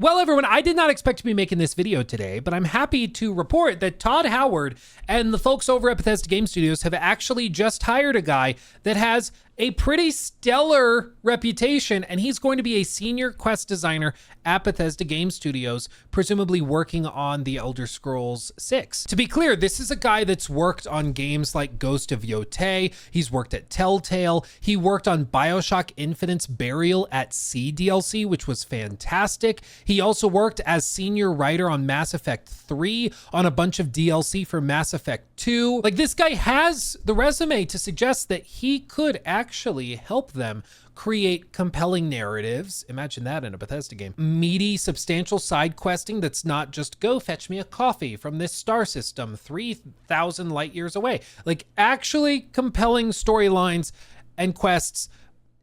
Well, everyone, I did not expect to be making this video today, but I'm happy to report that Todd Howard and the folks over at Bethesda Game Studios have actually just hired a guy that has a pretty stellar reputation, and he's going to be a senior quest designer at Bethesda Game Studios, presumably working on the Elder Scrolls 6. To be clear, this is a guy that's worked on games like Ghost of Yotei, he's worked at Telltale, he worked on BioShock Infinite's Burial at Sea DLC, which was fantastic. He also worked as senior writer on Mass Effect 3, on a bunch of DLC for Mass Effect 2. Like, this guy has the resume to suggest that he could actually help them create compelling narratives. Imagine that in a Bethesda game. Meaty, substantial side questing that's not just go fetch me a coffee from this star system 3,000 light years away. Like, actually compelling storylines and quests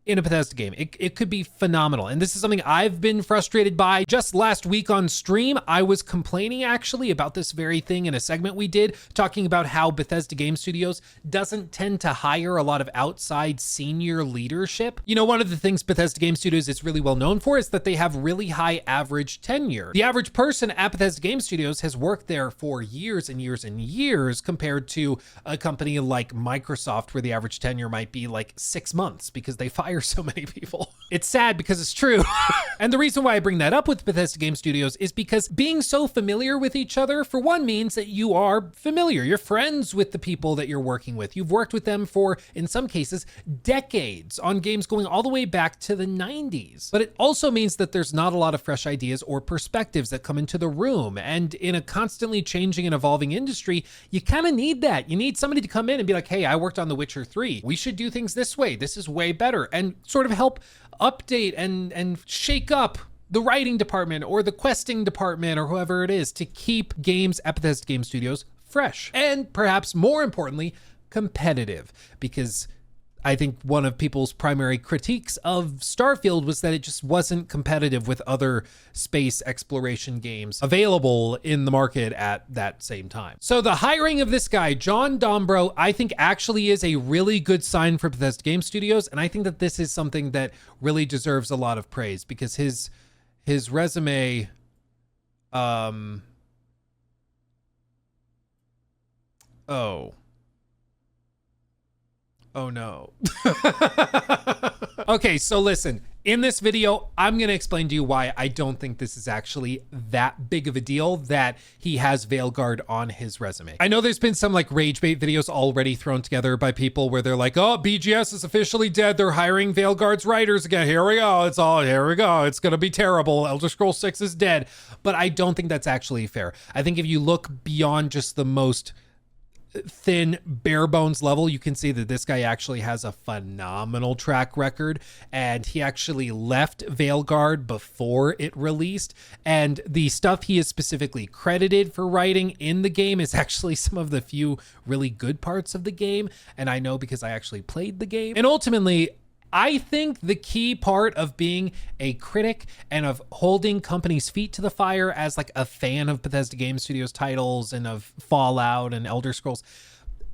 in a Bethesda game. It could be phenomenal. And this is something I've been frustrated by. Just last week on stream, I was complaining actually about this very thing in a segment we did, talking about how Bethesda Game Studios doesn't tend to hire a lot of outside senior leadership. You know, one of the things Bethesda Game Studios is really well known for is that they have really high average tenure. The average person at Bethesda Game Studios has worked there for years and years and years, compared to a company like Microsoft, where the average tenure might be like 6 months because they fire so many people. It's sad because it's true. And the reason why I bring that up with Bethesda Game Studios is because being so familiar with each other, for one, means that you are familiar. You're friends with the people that you're working with. You've worked with them for, in some cases, decades on games going all the way back to the 90s. But it also means that there's not a lot of fresh ideas or perspectives that come into the room. And in a constantly changing and evolving industry, you kind of need that. You need somebody to come in and be like, hey, I worked on The Witcher 3. We should do things this way. This is way better. And sort of help update and shake up the writing department or the questing department or whoever it is, to keep games at Bethesda Game Studios fresh. And perhaps more importantly, competitive. Because I think one of people's primary critiques of Starfield was that it just wasn't competitive with other space exploration games available in the market at that same time. So the hiring of this guy, John Dombrow, I think actually is a really good sign for Bethesda Game Studios. And I think that this is something that really deserves a lot of praise, because his resume, Oh no. Okay, so listen, in this video, I'm gonna explain to you why I don't think this is actually that big of a deal that he has Veilguard on his resume. I know there's been some like rage bait videos already thrown together by people where they're like, oh, BGS is officially dead. They're hiring Veilguard's writers again. Here we go. Here we go. It's gonna be terrible. Elder Scrolls 6 is dead. But I don't think that's actually fair. I think if you look beyond just the most thin, bare bones level, you can see that this guy actually has a phenomenal track record, and he actually left Veilguard before it released, and the stuff he is specifically credited for writing in the game is actually some of the few really good parts of the game, and I know because I actually played the game. And ultimately, I think the key part of being a critic and of holding companies' feet to the fire as like a fan of Bethesda Game Studios titles and of Fallout and Elder Scrolls,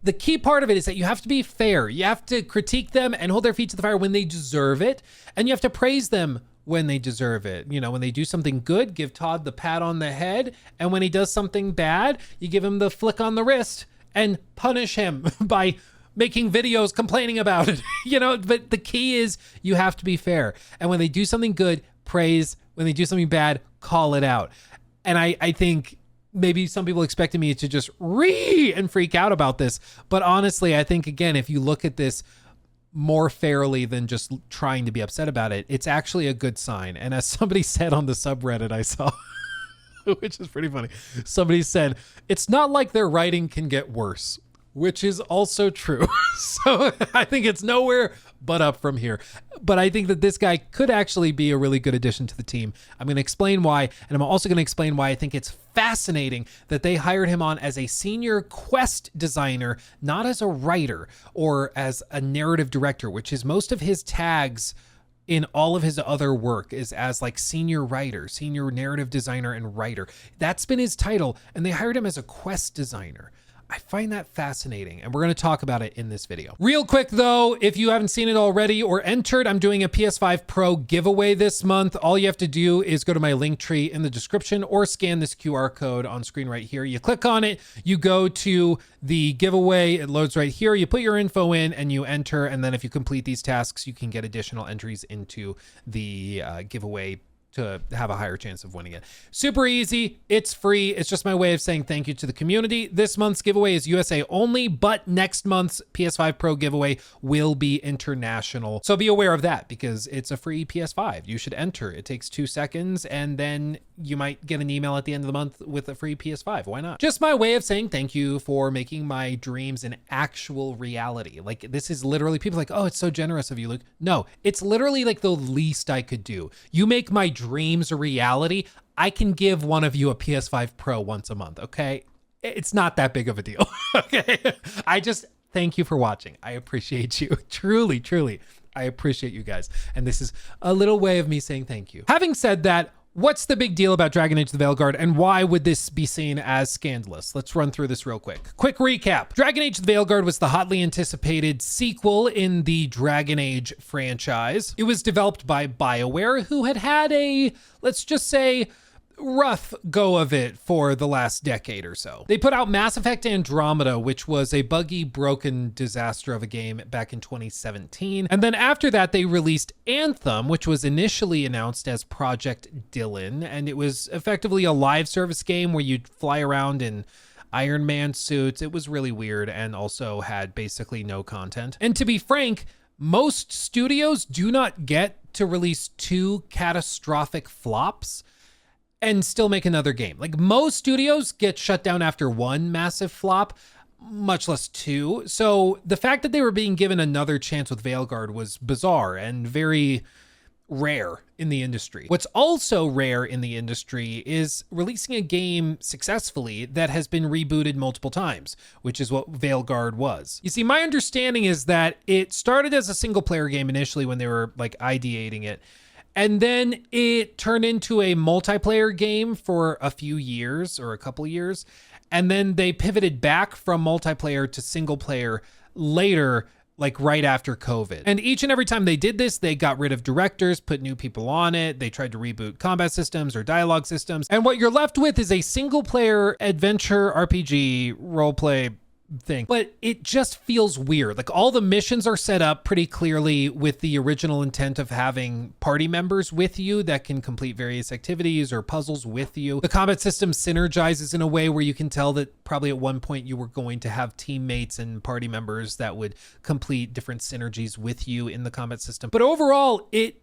the key part of it is that you have to be fair. You have to critique them and hold their feet to the fire when they deserve it. And you have to praise them when they deserve it. You know, when they do something good, give Todd the pat on the head. And when he does something bad, you give him the flick on the wrist and punish him by making videos complaining about it, you know. But the key is you have to be fair. And when they do something good, praise. When they do something bad, call it out. And I think maybe some people expected me to just freak out about this. But honestly, I think, again, if you look at this more fairly than just trying to be upset about it, it's actually a good sign. And as somebody said on the subreddit I saw, which is pretty funny, somebody said, it's not like their writing can get worse, which is also true. So I think it's nowhere but up from here. But I think that this guy could actually be a really good addition to the team. I'm going to explain why, and I'm also going to explain why I think it's fascinating that they hired him on as a senior quest designer, not as a writer or as a narrative director, which is most of his tags in all of his other work is as like senior writer, senior narrative designer, and writer. That's been his title, and they hired him as a quest designer. I find that fascinating, and we're going to talk about it in this video. Real quick though, if you haven't seen it already or entered, I'm doing a PS5 Pro giveaway this month. All you have to do is go to my link tree in the description or scan this QR code on screen right here. You click on it, you go to the giveaway, it loads right here. You put your info in and you enter, and then if you complete these tasks, you can get additional entries into the giveaway to have a higher chance of winning it. Super easy. It's free. It's just my way of saying thank you to the community. This month's giveaway is USA only, but next month's PS5 Pro giveaway will be international. So be aware of that because it's a free PS5. You should enter. It takes 2 seconds and then you might get an email at the end of the month with a free PS5. Why not? Just my way of saying thank you for making my dreams an actual reality. Like, this is literally, people are like, oh, it's so generous of you, Luke. No, it's literally like the least I could do. You make my dreams a reality. I can give one of you a PS5 Pro once a month, okay? It's not that big of a deal, okay? I just thank you for watching. I appreciate you. Truly, truly, I appreciate you guys. And this is a little way of me saying thank you. Having said that, what's the big deal about Dragon Age the Veilguard and why would this be seen as scandalous? Let's run through this real quick. Quick recap. Dragon Age the Veilguard was the hotly anticipated sequel in the Dragon Age franchise. It was developed by BioWare, who had had a, let's just say, rough go of it for the last decade or so. They put out Mass Effect Andromeda, which was a buggy, broken disaster of a game back in 2017. And then after that, they released Anthem, which was initially announced as Project Dylan. And it was effectively a live service game where you'd fly around in Iron Man suits. It was really weird and also had basically no content. And to be frank, most studios do not get to release 2 catastrophic flops and still make another game. Like, most studios get shut down after 1 massive flop, much less 2. So the fact that they were being given another chance with Veilguard was bizarre and very rare in the industry. What's also rare in the industry is releasing a game successfully that has been rebooted multiple times, which is what Veilguard was. You see, my understanding is that it started as a single player game initially when they were like ideating it. And then it turned into a multiplayer game for a few years or a couple years. And then they pivoted back from multiplayer to single player later, like right after COVID. And each and every time they did this, they got rid of directors, put new people on it. They tried to reboot combat systems or dialogue systems. And what you're left with is a single player adventure RPG roleplay thing, but it just feels weird. Like, all the missions are set up pretty clearly with the original intent of having party members with you that can complete various activities or puzzles with you. The combat system synergizes in a way where you can tell that probably at one point you were going to have teammates and party members that would complete different synergies with you in the combat system. But overall, it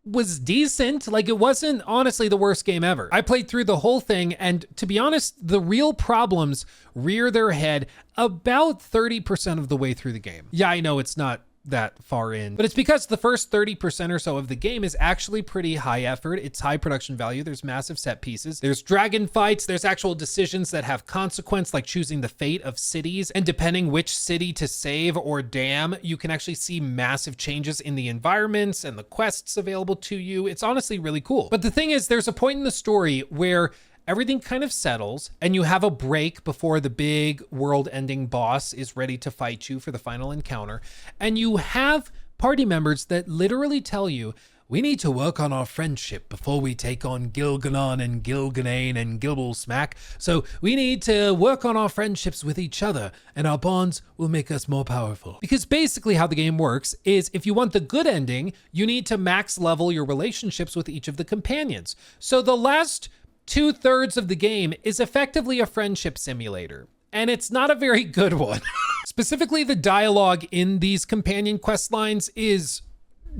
was decent. Like, it wasn't honestly the worst game ever. I played through the whole thing, and to be honest, the real problems rear their head about 30% of the way through the game. Yeah, I know it's not that far in, but it's because the first 30% or so of the game is actually pretty high effort. It's high production value. There's massive set pieces. There's dragon fights. There's actual decisions that have consequence, like choosing the fate of cities. And depending which city to save or damn, you can actually see massive changes in the environments and the quests available to you. It's honestly really cool. But the thing is, there's a point in the story where everything kind of settles and you have a break before the big world-ending boss is ready to fight you for the final encounter. And you have party members that literally tell you, we need to work on our friendship before we take on Gilganon and Gilganane and Gilblesmack. So we need to work on our friendships with each other, and our bonds will make us more powerful. Because basically how the game works is, if you want the good ending, you need to max level your relationships with each of the companions. So the last 2/3 of the game is effectively a friendship simulator, and it's not a very good one. Specifically, the dialogue in these companion quest lines is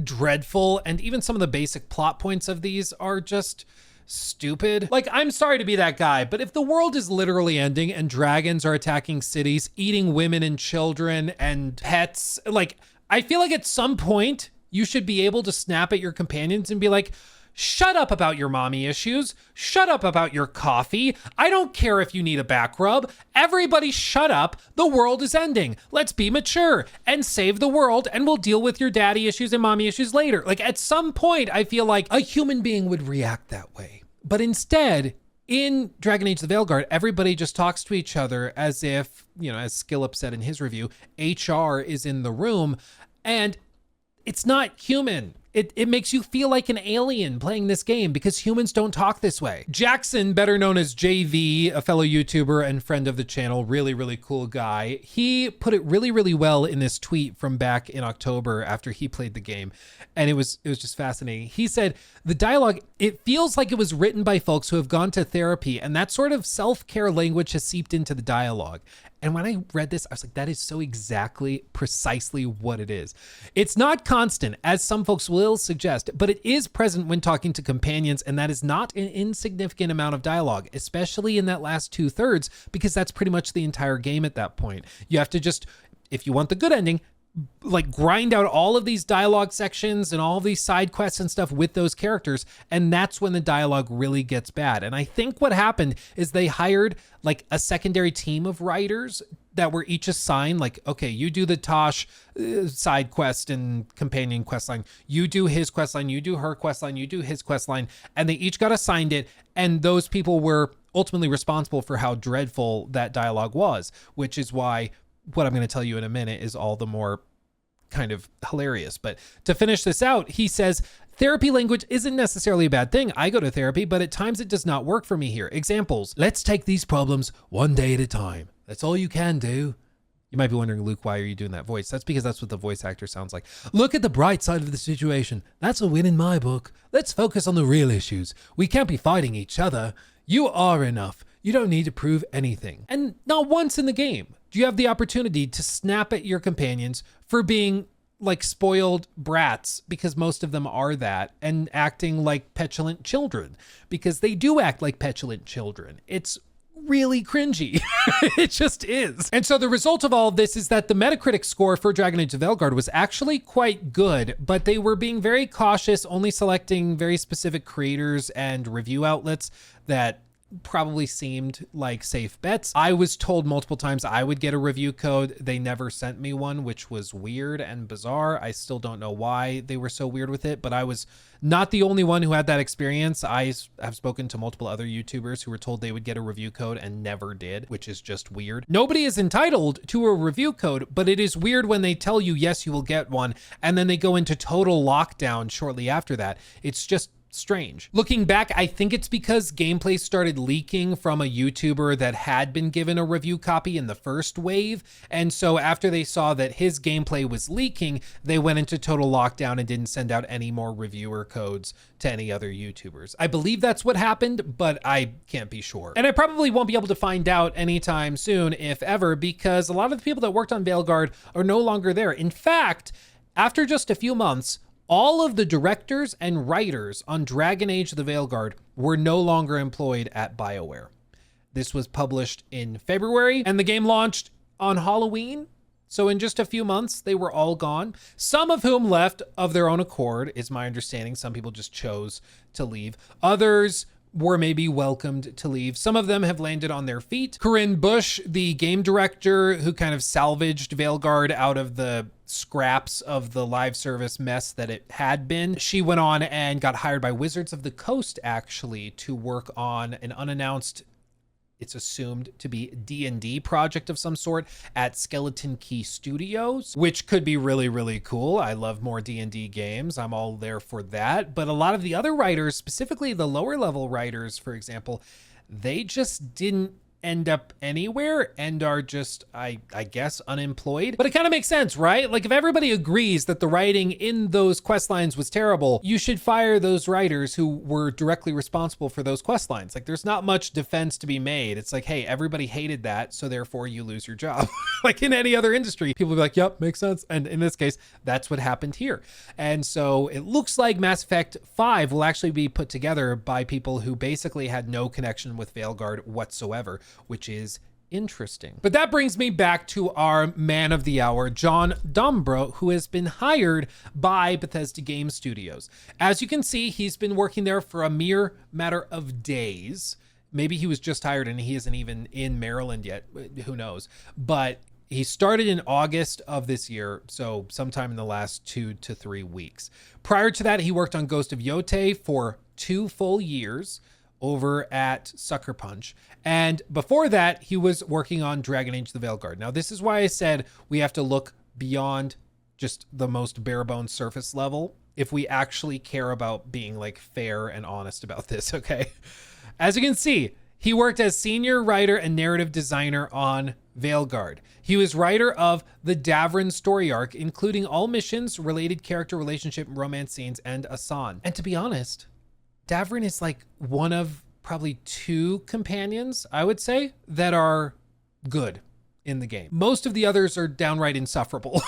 dreadful, and even some of the basic plot points of these are just stupid. Like, I'm sorry to be that guy, but if the world is literally ending and dragons are attacking cities, eating women and children and pets, like, I feel like at some point you should be able to snap at your companions and be like, shut up about your mommy issues. Shut up about your coffee. I don't care if you need a back rub. Everybody shut up. The world is ending. Let's be mature and save the world, and we'll deal with your daddy issues and mommy issues later. Like, at some point, I feel like a human being would react that way. But instead, In Dragon Age the Veilguard, everybody just talks to each other as if, as Skillup said in his review, HR is in the room, and it's not human. It makes you feel like an alien playing this game because humans don't talk this way. Jackson, better known as JV, a fellow YouTuber and friend of the channel, really, really cool guy. He put it really, really well in this tweet from back in October after he played the game. And it was just fascinating. He said, the dialogue, it feels like it was written by folks who have gone to therapy, and that sort of self-care language has seeped into the dialogue. And when I read this, I was like, that is so exactly, precisely what it is. It's not constant, as some folks will suggest, but it is present when talking to companions, and that is not an insignificant amount of dialogue, especially in that last 2/3, because that's pretty much the entire game at that point. You have to just, if you want the good ending, like grind out all of these dialogue sections and all of these side quests and stuff with those characters, and that's when the dialogue really gets bad. And I think what happened is they hired like a secondary team of writers that were each assigned, like, okay, you do the Tosh side quest and companion quest line, you do his quest line, you do her quest line, you do his quest line, and they each got assigned it, and those people were ultimately responsible for how dreadful that dialogue was, which is why what I'm going to tell you in a minute is all the more kind of hilarious. But to finish this out, he says, therapy language isn't necessarily a bad thing. I go to therapy, but at times it does not work for me here. Examples, let's take these problems one day at a time. That's all you can do. You might be wondering, Luke, why are you doing that voice? That's because that's what the voice actor sounds like. Look at the bright side of the situation. That's a win in my book. Let's focus on the real issues. We can't be fighting each other. You are enough. You don't need to prove anything. And not once in the game do you have the opportunity to snap at your companions for being like spoiled brats, because most of them are that, and acting like petulant children, because they do act like petulant children. It's really cringy. It just is. And so the result of all of this is that the Metacritic score for Dragon Age of Veilguard was actually quite good, but they were being very cautious, only selecting very specific creators and review outlets that probably seemed like safe bets. I was told multiple times I would get a review code. They never sent me one, which was weird and bizarre. I still don't know why they were so weird with it, but I was not the only one who had that experience. I have spoken to multiple other YouTubers who were told they would get a review code and never did, which is just weird. Nobody is entitled to a review code, but it is weird when they tell you, yes, you will get one, and then they go into total lockdown shortly after that. It's just strange. Looking back, I think it's because gameplay started leaking from a YouTuber that had been given a review copy in the first wave. And so after they saw that his gameplay was leaking, they went into total lockdown and didn't send out any more reviewer codes to any other YouTubers. I believe that's what happened, but I can't be sure. And I probably won't be able to find out anytime soon, if ever, because a lot of the people that worked on Veilguard are no longer there. In fact, after just a few months, all of the directors and writers on Dragon Age the Veilguard were no longer employed at BioWare. This was published in February, and the game launched on Halloween. So in just a few months, they were all gone. Some of whom left of their own accord, is my understanding. Some people just chose to leave. Others were maybe welcomed to leave. Some of them have landed on their feet. Corinne Bush, the game director who kind of salvaged Veilguard out of the scraps of the live service mess that it had been, she went on and got hired by Wizards of the Coast, actually, to work on an unannounced, it's assumed to be D&D project of some sort at Skeleton Key Studios, which could be really, really cool. I love more D&D games. I'm all there for that. But a lot of the other writers, specifically the lower level writers, for example, they just didn't end up anywhere and are just, I guess, unemployed. But it kind of makes sense, right? Like, if everybody agrees that the writing in those quest lines was terrible, you should fire those writers who were directly responsible for those quest lines. Like, there's not much defense to be made. It's like, hey, everybody hated that, so therefore you lose your job. Like in any other industry, people will be like, yep, makes sense. And in this case, that's what happened here. And so it looks like Mass Effect 5 will actually be put together by people who basically had no connection with Veilguard whatsoever, which is interesting. But that brings me back to our man of the hour, John Dombrow, who has been hired by Bethesda Game Studios. As you can see, he's been working there for a mere matter of days. Maybe he was just hired and he isn't even in Maryland yet. Who knows? But he started in August of this year, so sometime in the last 2 to 3 weeks. Prior to that, he worked on Ghost of Yotei for 2 full years. over at Sucker Punch. And before that, he was working on Dragon Age: The Veilguard. Now, this is why I said we have to look beyond just the most bare bones surface level if we actually care about being like fair and honest about this, okay? As you can see, he worked as senior writer and narrative designer on Veilguard. He was writer of the Davrin story arc, including all missions, related character relationship, romance scenes, and Asan. And to be honest, Davrin is like one of probably 2 companions, I would say, that are good in the game. Most of the others are downright insufferable.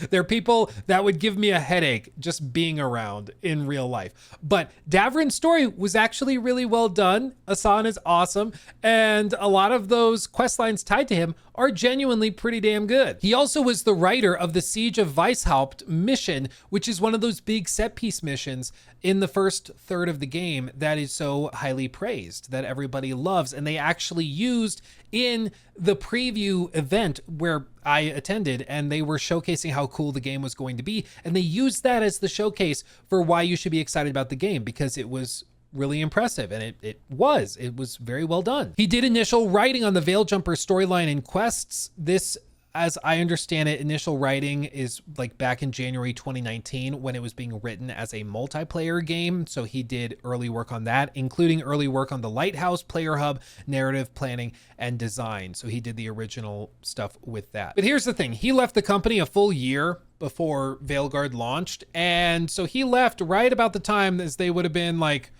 They're people that would give me a headache just being around in real life. But Davrin's story was actually really well done. Asan is awesome. And a lot of those quest lines tied to him are genuinely pretty damn good. He also was the writer of the Siege of Weishaupt mission, which is one of those big set piece missions in the first third of the game that is so highly praised, that everybody loves. And they actually used in the preview event where I attended, and they were showcasing how cool the game was going to be. And they used that as the showcase for why you should be excited about the game, because it was really impressive, and it was very well done. He did initial writing on the Veiljumper storyline and quests. This, as I understand it, initial writing is like back in January 2019 when it was being written as a multiplayer game. So he did early work on that, including early work on the Lighthouse, Player Hub, narrative planning, and design. So he did the original stuff with that. But here's the thing. He left the company a full year before Veilguard launched. And so he left right about the time as they would have been like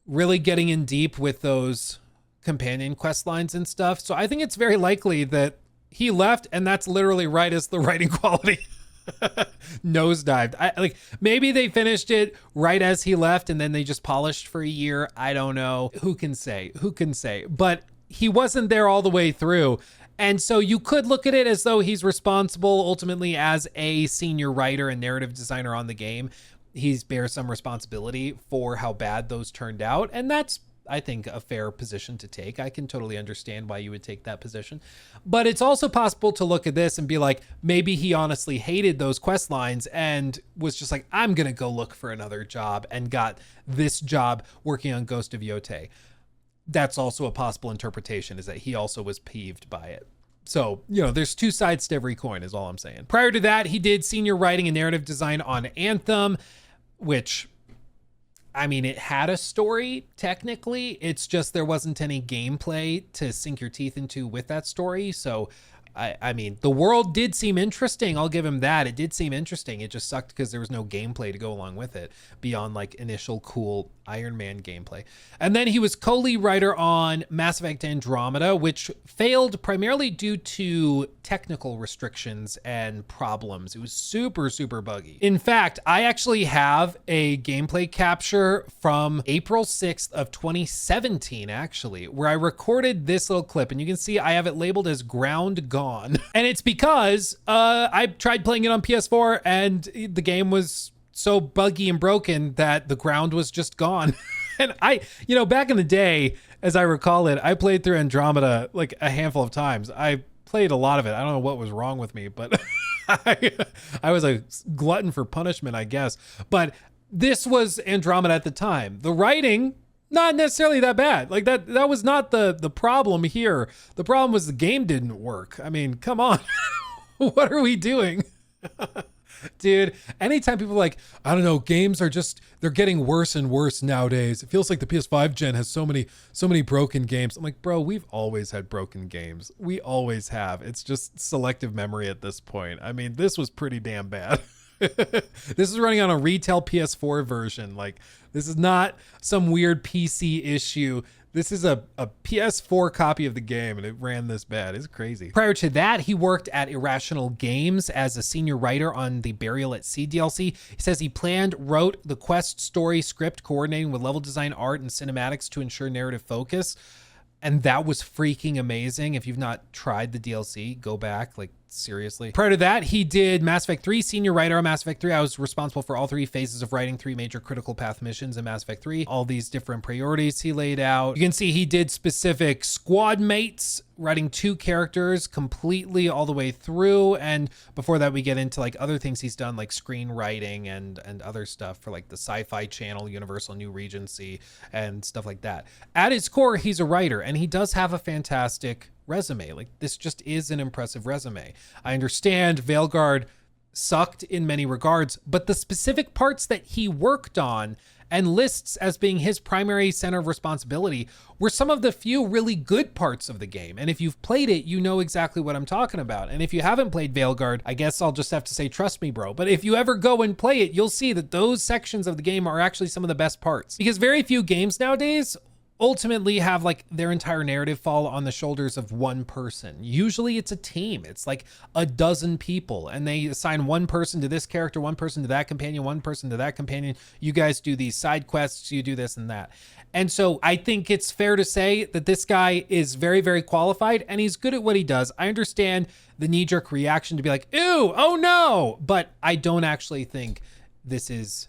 really getting in deep with those companion quest lines and stuff. So I think it's very likely that he left, and that's literally right as the writing quality nosedived. Maybe they finished it right as he left and then they just polished for a year. I don't know. Who can say? But he wasn't there all the way through. And so you could look at it as though he's responsible ultimately as a senior writer and narrative designer on the game. He bears some responsibility for how bad those turned out. And that's, I think, a fair position to take. I can totally understand why you would take that position. But it's also possible to look at this and be like, maybe he honestly hated those quest lines and was just like, I'm going to go look for another job, and got this job working on Ghost of Yotei. That's also a possible interpretation, is that he also was peeved by it. So, there's 2 sides to every coin is all I'm saying. Prior to that, he did senior writing and narrative design on Anthem, which, I mean, it had a story, technically. It's just there wasn't any gameplay to sink your teeth into with that story. So, I mean, the world did seem interesting. I'll give him that. It did seem interesting. It just sucked because there was no gameplay to go along with it beyond like initial cool Iron Man gameplay. And then he was co-lead writer on Mass Effect Andromeda, which failed primarily due to technical restrictions and problems. It was super, super buggy. In fact, I actually have a gameplay capture from April 6th of 2017, actually, where I recorded this little clip, and you can see I have it labeled as ground gone. And it's because I tried playing it on PS4 and the game was so buggy and broken that the ground was just gone. And back in the day, as I recall it, I played through Andromeda like a handful of times. I played a lot of it. I don't know what was wrong with me, but I was a glutton for punishment, I guess. But this was Andromeda at the time. The writing, not necessarily that bad. Like that was not the problem here. The problem was the game didn't work. I mean, come on. What are we doing? Dude, anytime people are like, I don't know, games are just, they're getting worse and worse nowadays. It feels like the PS5 gen has so many broken games. I'm like, bro, we've always had broken games. We always have. It's just selective memory at this point. I mean, this was pretty damn bad. This is running on a retail PS4 version. Like, this is not some weird PC issue. This is a PS4 copy of the game, and it ran this bad. It's crazy. Prior to that, he worked at Irrational Games as a senior writer on the Burial at Sea DLC. He says he planned, wrote the quest story script, coordinating with level design, art, and cinematics to ensure narrative focus. And that was freaking amazing. If you've not tried the DLC, go back. Like, seriously. Prior to that, he did Mass Effect 3, senior writer on Mass Effect 3. I was responsible for all 3 phases of writing 3 major critical path missions in Mass Effect 3. All these different priorities he laid out. You can see he did specific squad mates, writing 2 characters completely all the way through. And before that, we get into like other things he's done, like screenwriting and other stuff for like the Sci-Fi Channel, Universal New Regency, and stuff like that. At his core, he's a writer, and he does have a fantastic resume. Like, this just is an impressive resume. I understand Veilguard sucked in many regards, but the specific parts that he worked on and lists as being his primary center of responsibility were some of the few really good parts of the game. And if you've played it, you know exactly what I'm talking about. And if you haven't played Veilguard, I guess I'll just have to say, trust me, bro. But if you ever go and play it, you'll see that those sections of the game are actually some of the best parts. Because very few games nowadays ultimately have like their entire narrative fall on the shoulders of one person. Usually it's a team. It's like a dozen people, and they assign one person to this character, one person to that companion, one person to that companion. You guys do these side quests, you do this and that. And so I think it's fair to say that this guy is very, very qualified, and he's good at what he does. I understand the knee-jerk reaction to be like, ew, oh no, but I don't actually think this is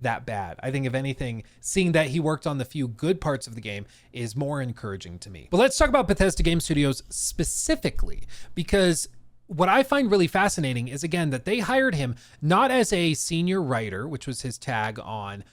that bad. I think if anything, seeing that he worked on the few good parts of the game is more encouraging to me. But let's talk about Bethesda Game Studios specifically, because what I find really fascinating is, again, that they hired him not as a senior writer, which was his tag on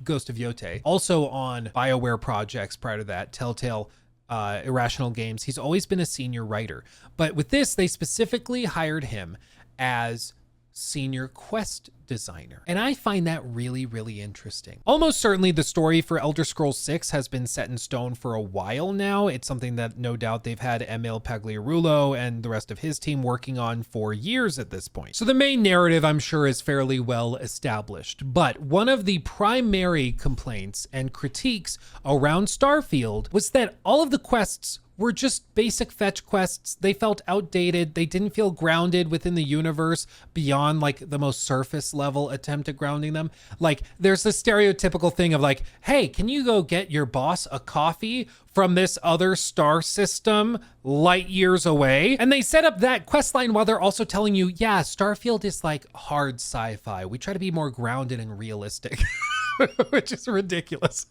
Ghost of Yote, also on BioWare projects prior to that, Telltale, Irrational Games. He's always been a senior writer. But with this, they specifically hired him as senior quest designer. And I find that really, really interesting. Almost certainly the story for Elder Scrolls 6 has been set in stone for a while now. It's something that no doubt they've had Emil Pagliarulo and the rest of his team working on for years at this point. So the main narrative, I'm sure, is fairly well established. But one of the primary complaints and critiques around Starfield was that all of the quests were just basic fetch quests. They felt outdated. They didn't feel grounded within the universe beyond like the most surface level attempt at grounding them. Like, there's this stereotypical thing of like, hey, can you go get your boss a coffee from this other star system light years away? And they set up that quest line while they're also telling you, yeah, Starfield is like hard sci-fi. We try to be more grounded and realistic, which is ridiculous.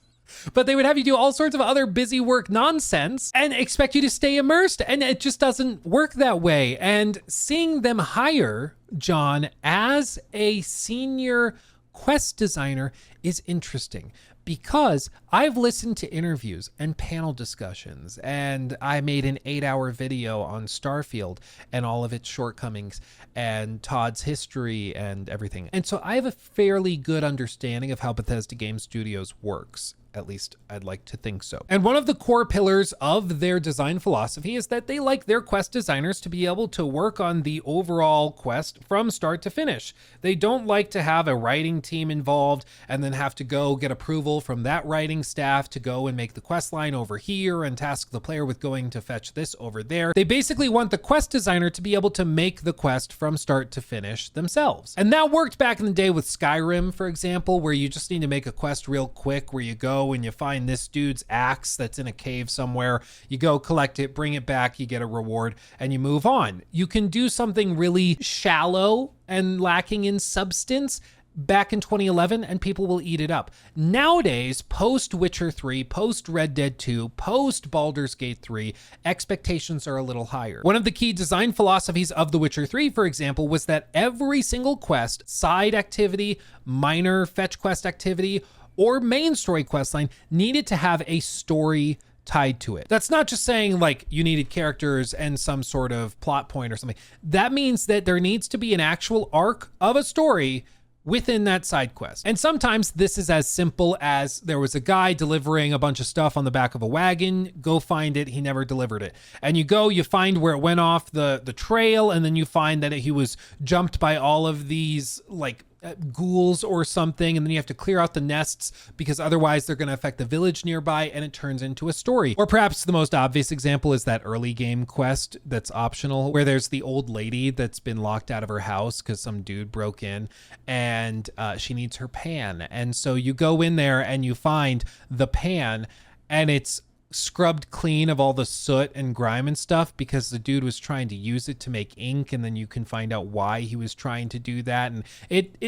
But they would have you do all sorts of other busy work nonsense and expect you to stay immersed. And it just doesn't work that way. And seeing them hire John as a senior quest designer is interesting, because I've listened to interviews and panel discussions, and I made an 8-hour video on Starfield and all of its shortcomings and Todd's history and everything. And so I have a fairly good understanding of how Bethesda Game Studios works. At least I'd like to think so. And one of the core pillars of their design philosophy is that they like their quest designers to be able to work on the overall quest from start to finish. They don't like to have a writing team involved and then have to go get approval from that writing staff to go and make the quest line over here and task the player with going to fetch this over there. They basically want the quest designer to be able to make the quest from start to finish themselves. And that worked back in the day with Skyrim, for example, where you just need to make a quest real quick, where you go and you find this dude's axe that's in a cave somewhere. You go collect it, bring it back, you get a reward, and you move on. You can do something really shallow and lacking in substance back in 2011 and people will eat it up. Nowadays, post Witcher 3, post Red Dead 2, post Baldur's Gate 3, expectations are a little higher. One of the key design philosophies of The Witcher 3, for example, was that every single quest, side activity, minor fetch quest activity, or main story questline needed to have a story tied to it. That's not just saying like you needed characters and some sort of plot point or something. That means that there needs to be an actual arc of a story within that side quest. And sometimes this is as simple as there was a guy delivering a bunch of stuff on the back of a wagon, go find it, he never delivered it. And you go, you find where it went off the trail, and then you find that he was jumped by all of these like ghouls or something, and then you have to clear out the nests because otherwise they're going to affect the village nearby, and it turns into a story. Or perhaps the most obvious example is that early game quest that's optional, where there's the old lady that's been locked out of her house because some dude broke in, and she needs her pan. And so you go in there and you find the pan, and it's scrubbed clean of all the soot and grime and stuff because the dude was trying to use it to make ink, and then you can find out why he was trying to do that, and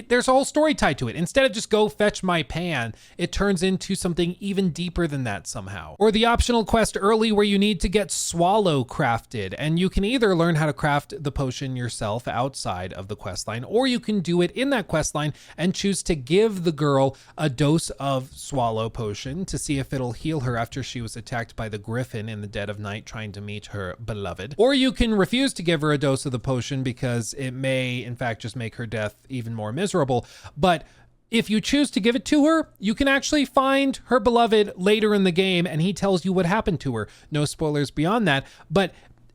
there's a whole story tied to it. Instead of just go fetch my pan, it turns into something even deeper than that somehow. Or the optional quest early where you need to get swallow crafted, and you can either learn how to craft the potion yourself outside of the quest line, or you can do it in that quest line and choose to give the girl a dose of swallow potion to see if it'll heal her after she was attacked by the griffin in the dead of night trying to meet her beloved. Or you can refuse to give her a dose of the potion because it may in fact just make her death even more miserable. But if you choose to give it to her, you can actually find her beloved later in the game and he tells you what happened to her. No spoilers beyond that, but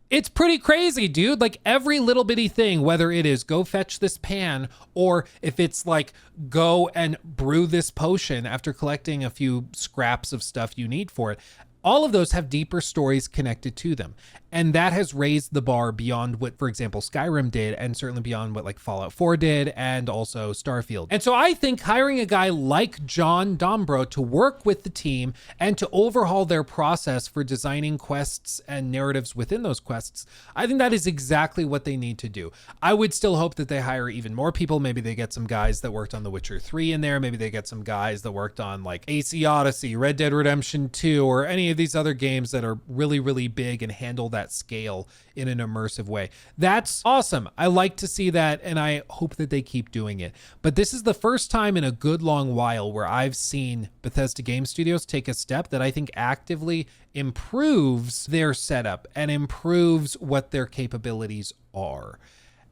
it's pretty crazy, dude. Like every little bitty thing, whether it is go fetch this pan, or if it's like go and brew this potion after collecting a few scraps of stuff you need for it, all of those have deeper stories connected to them. And that has raised the bar beyond what, for example, Skyrim did, and certainly beyond what like Fallout 4 did, and also Starfield. And so I think hiring a guy like John Dombrow to work with the team and to overhaul their process for designing quests and narratives within those quests, I think that is exactly what they need to do. I would still hope that they hire even more people. Maybe they get some guys that worked on The Witcher 3 in there. Maybe they get some guys that worked on like AC Odyssey, Red Dead Redemption 2, or any of these other games that are really, really big and handle that scale in an immersive way. That's awesome. I like to see that, and I hope that they keep doing it. But this is the first time in a good long while where I've seen Bethesda Game Studios take a step that I think actively improves their setup and improves what their capabilities are.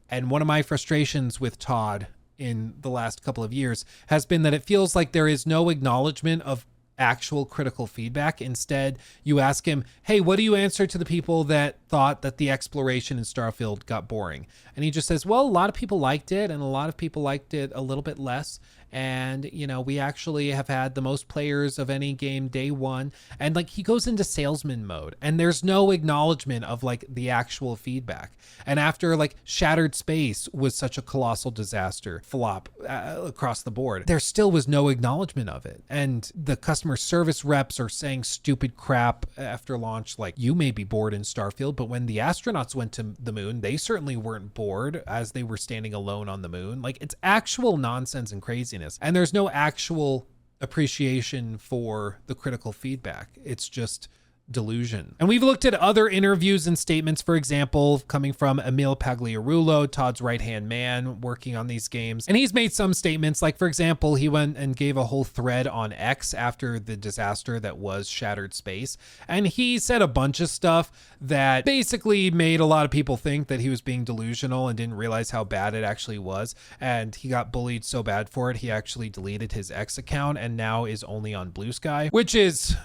And one of my frustrations with Todd in the last couple of years has been that it feels like there is no acknowledgement of actual critical feedback. Instead, you ask him, hey, what do you answer to the people that thought that the exploration in Starfield got boring? And he just says, well, a lot of people liked it, and a lot of people liked it a little bit less. And, you know, we actually have had the most players of any game day one. And like he goes into salesman mode, and there's no acknowledgement of like the actual feedback. And after like Shattered Space was such a colossal disaster flop across the board, there still was no acknowledgement of it. And the customer service reps are saying stupid crap after launch, like you may be bored in Starfield, but when the astronauts went to the moon, they certainly weren't bored as they were standing alone on the moon. Like it's actual nonsense and craziness. And there's no actual appreciation for the critical feedback. It's just delusion. And we've looked at other interviews and statements, for example, coming from Emil Pagliarulo, Todd's right-hand man working on these games. And he's made some statements, like, for example, he went and gave a whole thread on X after the disaster that was Shattered Space. And he said a bunch of stuff that basically made a lot of people think that he was being delusional and didn't realize how bad it actually was. And he got bullied so bad for it, he actually deleted his X account and now is only on Blue Sky, which is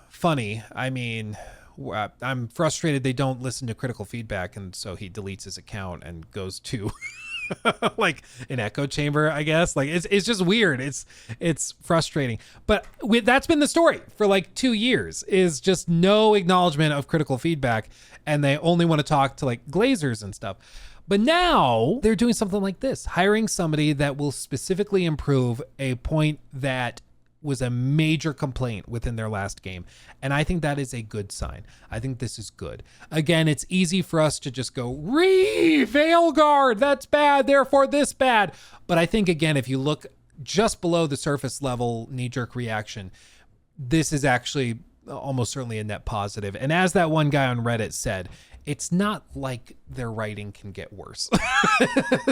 funny. I mean, I'm frustrated they don't listen to critical feedback, and so he deletes his account and goes to like an echo chamber, I guess. Like it's just weird. It's frustrating. But that's been the story for like 2 years, is just no acknowledgement of critical feedback, and they only want to talk to like glazers and stuff. But now they're doing something like this, hiring somebody that will specifically improve a point that was a major complaint within their last game. And I think that is a good sign. I think this is good. Again, it's easy for us to just go, Veilguard, that's bad, therefore this bad. But I think, again, if you look just below the surface level knee-jerk reaction, this is actually almost certainly a net positive. And as that one guy on Reddit said, it's not like their writing can get worse.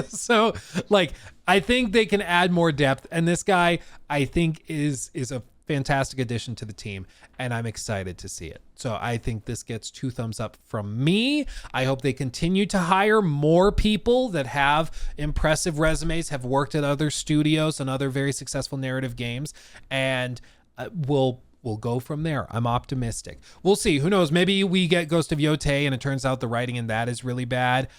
So like, I think they can add more depth. And this guy, I think is a fantastic addition to the team, and I'm excited to see it. So I think this gets 2 thumbs up from me. I hope they continue to hire more people that have impressive resumes, have worked at other studios and other very successful narrative games, and we'll go from there. I'm optimistic. We'll see. Who knows? Maybe we get Ghost of Yotei and it turns out the writing in that is really bad.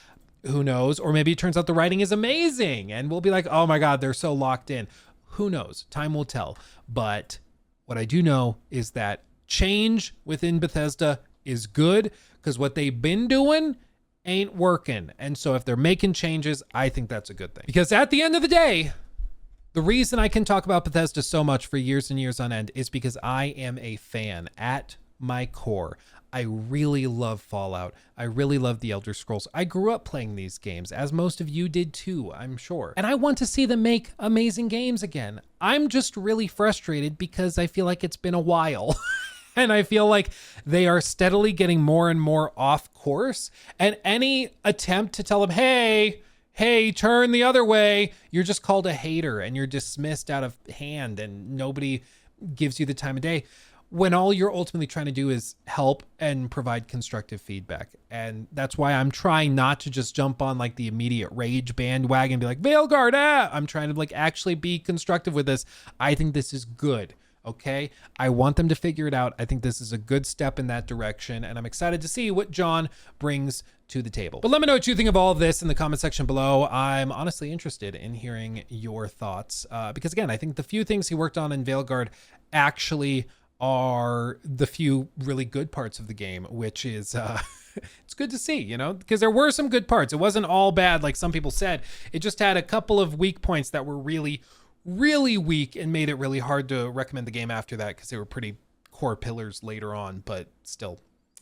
Who knows? Or maybe it turns out the writing is amazing and we'll be like, oh my God, they're so locked in. Who knows? Time will tell. But what I do know is that change within Bethesda is good, because what they've been doing ain't working. And so if they're making changes, I think that's a good thing. Because at the end of the day, the reason I can talk about Bethesda so much for years and years on end is because I am a fan at my core. I really love Fallout. I really love the Elder Scrolls. I grew up playing these games, as most of you did too, I'm sure. And I want to see them make amazing games again. I'm just really frustrated because I feel like it's been a while. And I feel like they are steadily getting more and more off course. And any attempt to tell them, hey, turn the other way, you're just called a hater and you're dismissed out of hand and nobody gives you the time of day, when all you're ultimately trying to do is help and provide constructive feedback. And that's why I'm trying not to just jump on like the immediate rage bandwagon and be like, Veilguard, I'm trying to like actually be constructive with this. I think this is good. Okay. I want them to figure it out. I think this is a good step in that direction. And I'm excited to see what John brings to the table. But let me know what you think of all of this in the comment section below. I'm honestly interested in hearing your thoughts. Because again, I think the few things he worked on in Veilguard actually are the few really good parts of the game, which is it's good to see, you know, because there were some good parts. It wasn't all bad like some people said. It just had a couple of weak points that were really weak and made it really hard to recommend the game after that because they were pretty core pillars later on. But still,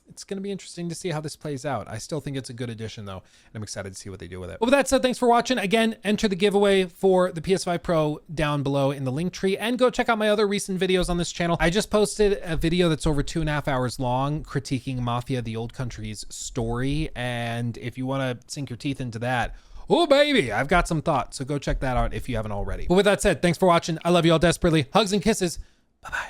it's going to be interesting to see how this plays out. I still think it's a good addition though, and I'm excited to see what they do with it. Well, with that said, thanks for watching. Again, enter the giveaway for the PS5 Pro down below in the link tree, and go check out my other recent videos on this channel. I just posted a video that's over 2.5 hours long critiquing Mafia: The Old Country's story, and if you want to sink your teeth into that, oh baby, I've got some thoughts, so go check that out if you haven't already. But with that said, thanks for watching. I love you all desperately. Hugs and kisses. Bye-bye.